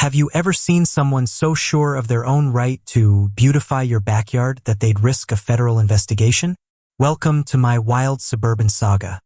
Have you ever seen someone so sure of their own right to beautify your backyard that they'd risk a federal investigation? Welcome to my wild suburban saga.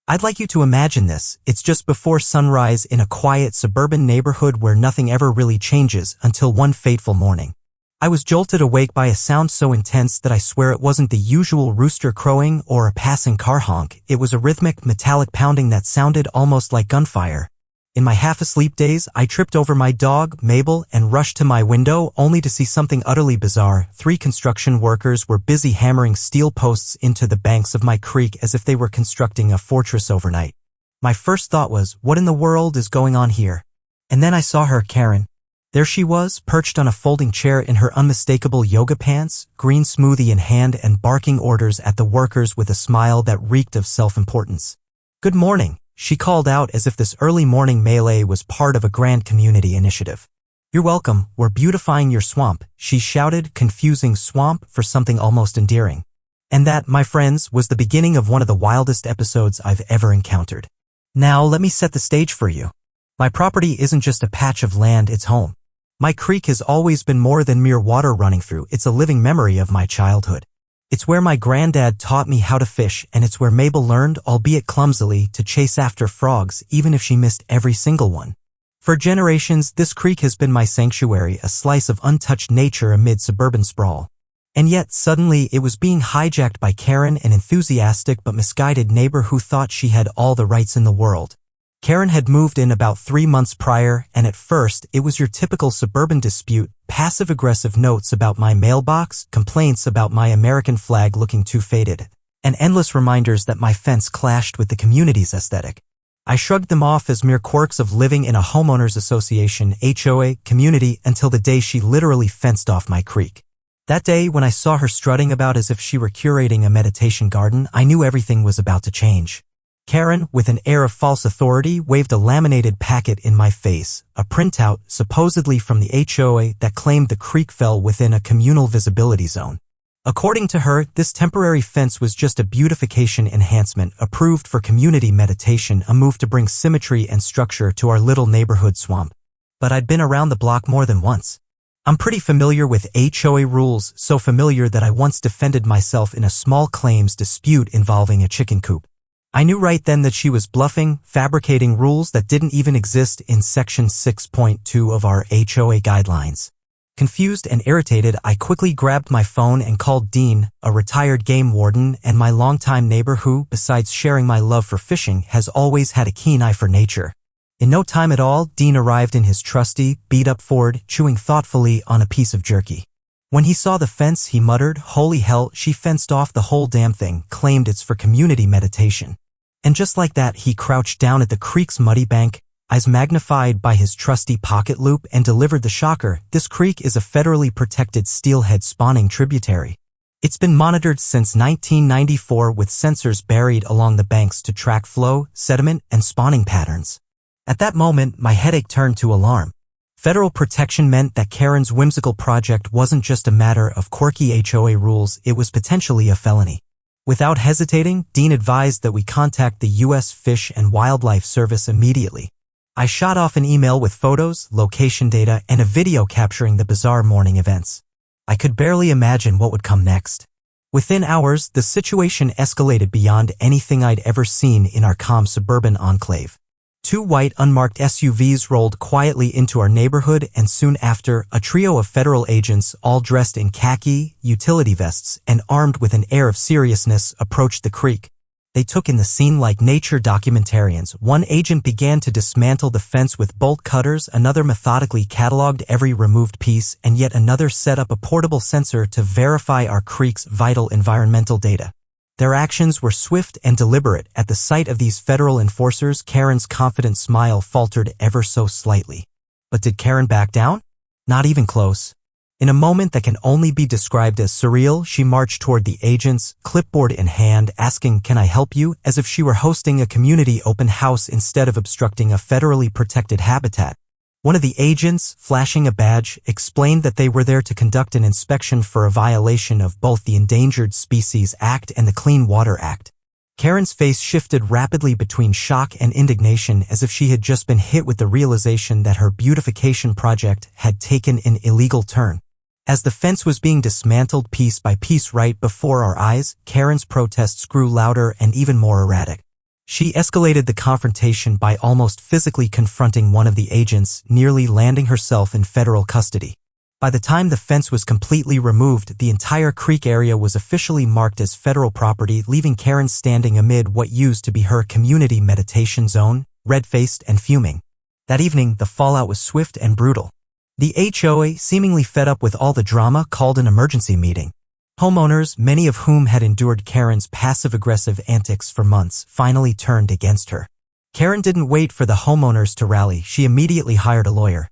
I'd like you to imagine this. It's just before sunrise in a quiet suburban neighborhood where nothing ever really changes until one fateful morning. I was jolted awake by a sound so intense that I swear it wasn't the usual rooster crowing or a passing car honk. It was a rhythmic, metallic pounding that sounded almost like gunfire. In my half-asleep days, I tripped over my dog, Mabel, and rushed to my window only to see something utterly bizarre. 3 construction workers were busy hammering steel posts into the banks of my creek as if they were constructing a fortress overnight. My first thought was, what in the world is going on here? And then I saw her, Karen. There she was, perched on a folding chair in her unmistakable yoga pants, green smoothie in hand and barking orders at the workers with a smile that reeked of self-importance. "Good morning," she called out as if this early morning melee was part of a grand community initiative. "You're welcome, we're beautifying your swamp," she shouted, confusing swamp for something almost endearing. And that, my friends, was the beginning of one of the wildest episodes I've ever encountered. Now let me set the stage for you. My property isn't just a patch of land, it's home. My creek has always been more than mere water running through. It's a living memory of my childhood. It's where my granddad taught me how to fish, and it's where Mabel learned, albeit clumsily, to chase after frogs, even if she missed every single one. For generations, this creek has been my sanctuary, a slice of untouched nature amid suburban sprawl. And yet, suddenly, it was being hijacked by Karen, an enthusiastic but misguided neighbor who thought she had all the rights in the world. Karen had moved in about 3 months prior, and at first, it was your typical suburban dispute, passive-aggressive notes about my mailbox, complaints about my American flag looking too faded, and endless reminders that my fence clashed with the community's aesthetic. I shrugged them off as mere quirks of living in a homeowners association (HOA) community until the day she literally fenced off my creek. That day, when I saw her strutting about as if she were curating a meditation garden, I knew everything was about to change. Karen, with an air of false authority, waved a laminated packet in my face, a printout, supposedly from the HOA, that claimed the creek fell within a communal visibility zone. According to her, this temporary fence was just a beautification enhancement approved for community meditation, a move to bring symmetry and structure to our little neighborhood swamp. But I'd been around the block more than once. I'm pretty familiar with HOA rules, so familiar that I once defended myself in a small claims dispute involving a chicken coop. I knew right then that she was bluffing, fabricating rules that didn't even exist in Section 6.2 of our HOA guidelines. Confused and irritated, I quickly grabbed my phone and called Dean, a retired game warden and my longtime neighbor who, besides sharing my love for fishing, has always had a keen eye for nature. In no time at all, Dean arrived in his trusty, beat-up Ford, chewing thoughtfully on a piece of jerky. When he saw the fence, he muttered, "Holy hell, she fenced off the whole damn thing, claimed it's for community meditation." And just like that, he crouched down at the creek's muddy bank, eyes magnified by his trusty pocket loop, and delivered the shocker. This creek is a federally protected steelhead spawning tributary. It's been monitored since 1994 with sensors buried along the banks to track flow, sediment, and spawning patterns. At that moment, my headache turned to alarm. Federal protection meant that Karen's whimsical project wasn't just a matter of quirky HOA rules, it was potentially a felony. Without hesitating, Dean advised that we contact the U.S. Fish and Wildlife Service immediately. I shot off an email with photos, location data, and a video capturing the bizarre morning events. I could barely imagine what would come next. Within hours, the situation escalated beyond anything I'd ever seen in our calm suburban enclave. 2 white unmarked SUVs rolled quietly into our neighborhood, and soon after, a trio of federal agents, all dressed in khaki, utility vests, and armed with an air of seriousness, approached the creek. They took in the scene like nature documentarians. One agent began to dismantle the fence with bolt cutters, another methodically cataloged every removed piece, and yet another set up a portable sensor to verify our creek's vital environmental data. Their actions were swift and deliberate. At the sight of these federal enforcers, Karen's confident smile faltered ever so slightly. But did Karen back down? Not even close. In a moment that can only be described as surreal, she marched toward the agents, clipboard in hand, asking, "Can I help you?" as if she were hosting a community open house instead of obstructing a federally protected habitat. One of the agents, flashing a badge, explained that they were there to conduct an inspection for a violation of both the Endangered Species Act and the Clean Water Act. Karen's face shifted rapidly between shock and indignation as if she had just been hit with the realization that her beautification project had taken an illegal turn. As the fence was being dismantled piece by piece right before our eyes, Karen's protests grew louder and even more erratic. She escalated the confrontation by almost physically confronting one of the agents, nearly landing herself in federal custody. By the time the fence was completely removed, the entire creek area was officially marked as federal property, leaving Karen standing amid what used to be her community meditation zone, red-faced and fuming. That evening, the fallout was swift and brutal. The HOA, seemingly fed up with all the drama, called an emergency meeting. Homeowners, many of whom had endured Karen's passive-aggressive antics for months, finally turned against her. Karen didn't wait for the homeowners to rally. She immediately hired a lawyer.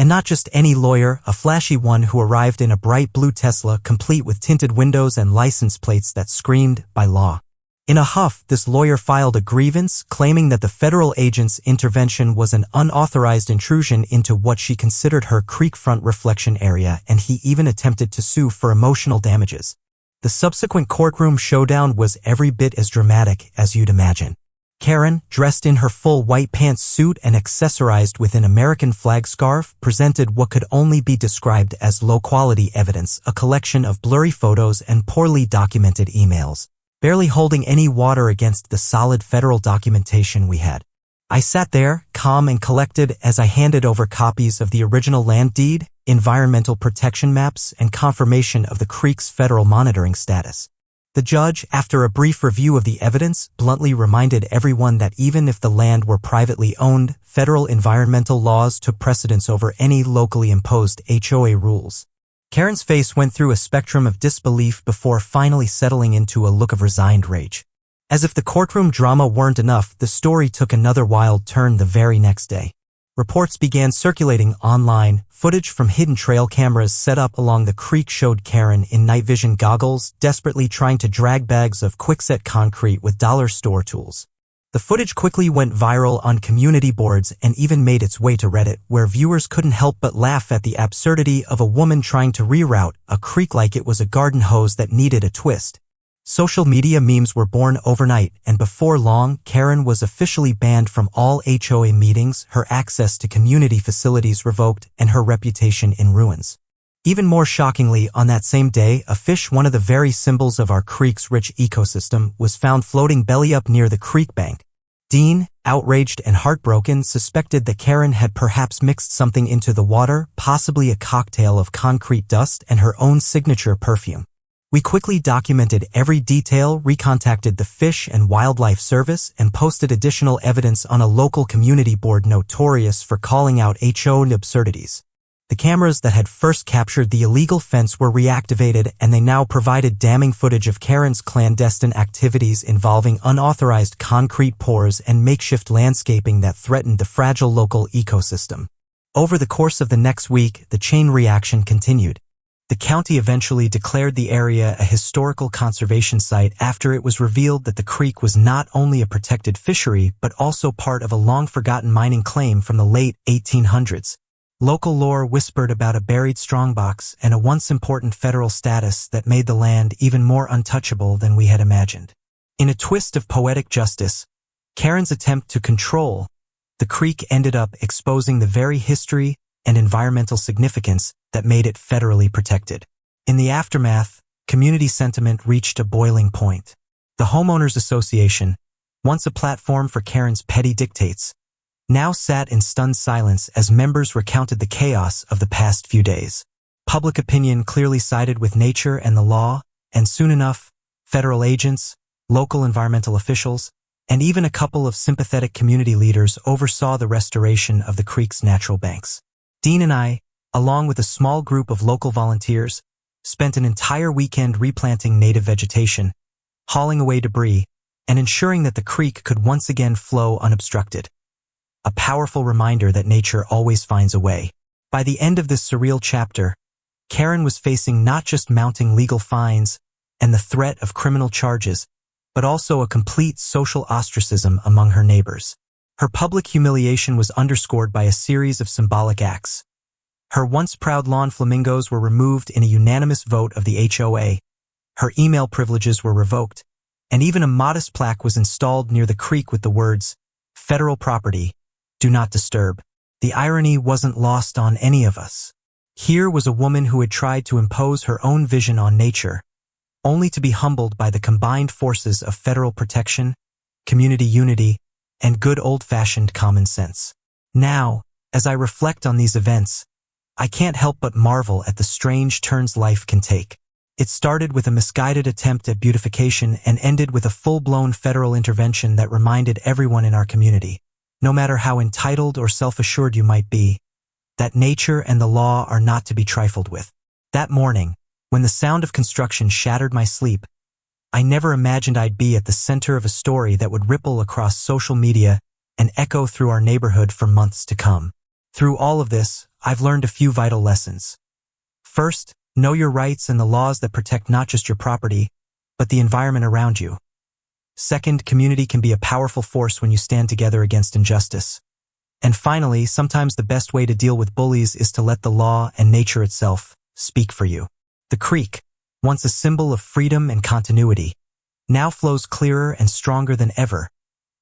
And not just any lawyer, a flashy one who arrived in a bright blue Tesla complete with tinted windows and license plates that screamed, by law. In a huff, this lawyer filed a grievance claiming that the federal agent's intervention was an unauthorized intrusion into what she considered her creekfront reflection area, and he even attempted to sue for emotional damages. The subsequent courtroom showdown was every bit as dramatic as you'd imagine. Karen, dressed in her full white pants suit and accessorized with an American flag scarf, presented what could only be described as low-quality evidence, a collection of blurry photos and poorly documented emails, barely holding any water against the solid federal documentation we had. I sat there, calm and collected, as I handed over copies of the original land deed, environmental protection maps, and confirmation of the creek's federal monitoring status. The judge, after a brief review of the evidence, bluntly reminded everyone that even if the land were privately owned, federal environmental laws took precedence over any locally imposed HOA rules. Karen's face went through a spectrum of disbelief before finally settling into a look of resigned rage. As if the courtroom drama weren't enough, the story took another wild turn the very next day. Reports began circulating online. Footage from hidden trail cameras set up along the creek showed Karen in night vision goggles, desperately trying to drag bags of quickset concrete with dollar store tools. The footage quickly went viral on community boards and even made its way to Reddit, where viewers couldn't help but laugh at the absurdity of a woman trying to reroute a creek like it was a garden hose that needed a twist. Social media memes were born overnight, and before long, Karen was officially banned from all HOA meetings, her access to community facilities revoked, and her reputation in ruins. Even more shockingly, on that same day, a fish, one of the very symbols of our creek's rich ecosystem, was found floating belly up near the creek bank. Dean, outraged and heartbroken, suspected that Karen had perhaps mixed something into the water, possibly a cocktail of concrete dust and her own signature perfume. We quickly documented every detail, recontacted the Fish and Wildlife Service, and posted additional evidence on a local community board notorious for calling out HOA absurdities. The cameras that had first captured the illegal fence were reactivated, and they now provided damning footage of Karen's clandestine activities involving unauthorized concrete pours and makeshift landscaping that threatened the fragile local ecosystem. Over the course of the next week, the chain reaction continued. The county eventually declared the area a historical conservation site after it was revealed that the creek was not only a protected fishery but also part of a long-forgotten mining claim from the late 1800s. Local lore whispered about a buried strongbox and a once-important federal status that made the land even more untouchable than we had imagined. In a twist of poetic justice, Karen's attempt to control the creek ended up exposing the very history and environmental significance that made it federally protected. In the aftermath, community sentiment reached a boiling point. The Homeowners Association, once a platform for Karen's petty dictates, now sat in stunned silence as members recounted the chaos of the past few days. Public opinion clearly sided with nature and the law, and soon enough, federal agents, local environmental officials, and even a couple of sympathetic community leaders oversaw the restoration of the creek's natural banks. Dean and I, along with a small group of local volunteers, spent an entire weekend replanting native vegetation, hauling away debris, and ensuring that the creek could once again flow unobstructed. A powerful reminder that nature always finds a way. By the end of this surreal chapter, Karen was facing not just mounting legal fines and the threat of criminal charges, but also a complete social ostracism among her neighbors. Her public humiliation was underscored by a series of symbolic acts. Her once proud lawn flamingos were removed in a unanimous vote of the HOA. Her email privileges were revoked, and even a modest plaque was installed near the creek with the words, "Federal property, do not disturb." The irony wasn't lost on any of us. Here was a woman who had tried to impose her own vision on nature, only to be humbled by the combined forces of federal protection, community unity, and good old-fashioned common sense. Now, as I reflect on these events, I can't help but marvel at the strange turns life can take. It started with a misguided attempt at beautification and ended with a full-blown federal intervention that reminded everyone in our community, no matter how entitled or self-assured you might be, that nature and the law are not to be trifled with. That morning, when the sound of construction shattered my sleep, I never imagined I'd be at the center of a story that would ripple across social media and echo through our neighborhood for months to come. Through all of this, I've learned a few vital lessons. First, know your rights and the laws that protect not just your property, but the environment around you. Second, community can be a powerful force when you stand together against injustice. And finally, sometimes the best way to deal with bullies is to let the law and nature itself speak for you. The creek, once a symbol of freedom and continuity, now flows clearer and stronger than ever,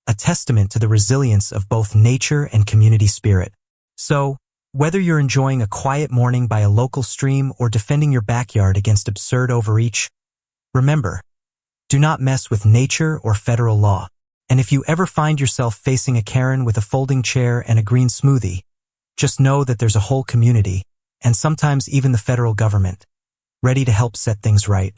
a testament to the resilience of both nature and community spirit. So, whether you're enjoying a quiet morning by a local stream or defending your backyard against absurd overreach, remember, do not mess with nature or federal law. And if you ever find yourself facing a Karen with a folding chair and a green smoothie, just know that there's a whole community, and sometimes even the federal government, ready to help set things right.